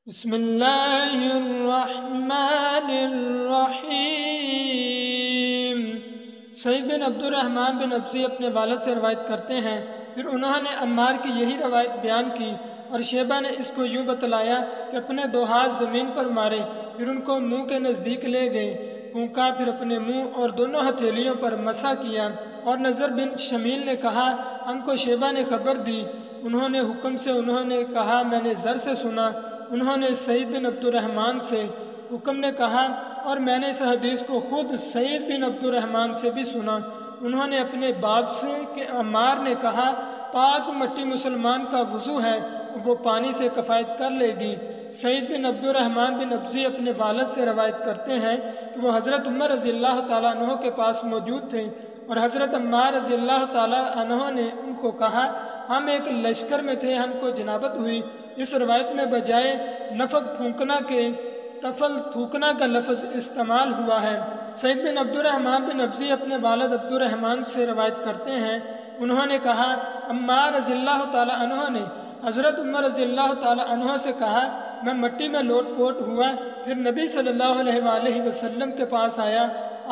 بسم اللہ الرحمن الرحیم۔ سعید بن عبد الرحمن بن ابزی اپنے والد سے روایت کرتے ہیں، پھر انہوں نے عمار کی یہی روایت بیان کی اور شیبہ نے اس کو یوں بتلایا کہ اپنے دو ہاتھ زمین پر مارے، پھر ان کو منہ کے نزدیک لے گئے، پھونکا، پھر اپنے منہ اور دونوں ہتھیلیوں پر مسح کیا۔ اور نضر بن شمیل نے کہا، ہم کو شیبہ نے خبر دی، انہوں نے حکم سے انہوں نے کہا میں نے زر سے سنا، انہوں نے سعید بن عبد الرحمن سے حکم نے کہا، اور میں نے اس حدیث کو خود سعید بن عبد الرحمن سے بھی سنا، انہوں نے اپنے باپ سے کہ عمار نے کہا پاک مٹی مسلمان کا وضو ہے، وہ پانی سے کفایت کر لے گی۔ سعید بن عبد الرحمن بن ابزی اپنے والد سے روایت کرتے ہیں کہ وہ حضرت عمر رضی اللہ تعالیٰ عنہ کے پاس موجود تھے اور حضرت عمار رضی اللہ تعالیٰ عنہ نے ان کو کہا ہم ایک لشکر میں تھے، ہم کو جنابت ہوئی۔ اس روایت میں بجائے نفق پھونکنا کے تفل تھوکنا کا لفظ استعمال ہوا ہے۔ سعید بن عبد الرحمن بن ابزی اپنے والد عبد الرحمن سے روایت کرتے ہیں، انہوں نے کہا عمار رضی اللہ تعالیٰ عنہ نے حضرت عمر رضی اللہ تعالیٰ عنہ سے کہا میں مٹی میں لوٹ پوٹ ہوا، پھر نبی صلی اللہ علیہ وآلہ وسلم کے پاس آیا،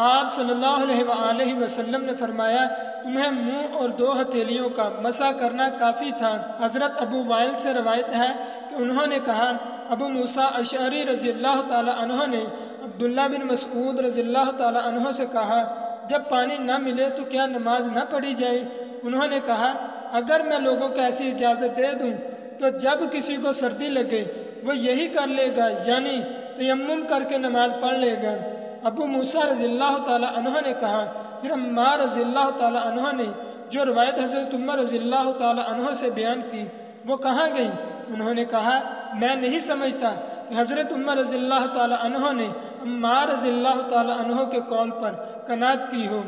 آپ صلی اللہ علیہ وآلہ وسلم نے فرمایا تمہیں منہ اور دو ہتھیلیوں کا مسح کرنا کافی تھا۔ حضرت ابو وائل سے روایت ہے کہ انہوں نے کہا ابو موسیٰ اشعری رضی اللہ تعالیٰ عنہ نے عبداللہ بن مسعود رضی اللہ تعالیٰ عنہ سے کہا جب پانی نہ ملے تو کیا نماز نہ پڑھی جائے؟ انہوں نے کہا اگر میں لوگوں کو ایسی اجازت دے دوں تو جب کسی کو سردی لگے وہ یہی کر لے گا، یعنی تیمم کر کے نماز پڑھ لے گا۔ ابو موسیٰ رضی اللہ تعالیٰ عنہ نے کہا، پھر عمار رضی اللہ تعالیٰ عنہ نے جو روایت حضرت عمر رضی اللہ تعالیٰ عنہ سے بیان کی وہ کہاں گئی؟ انہوں نے کہا میں نہیں سمجھتا کہ حضرت عمر رضی اللہ تعالیٰ عنہ نے عمار رضی اللہ تعالیٰ عنہ کے قول پر قناعت کی ہو۔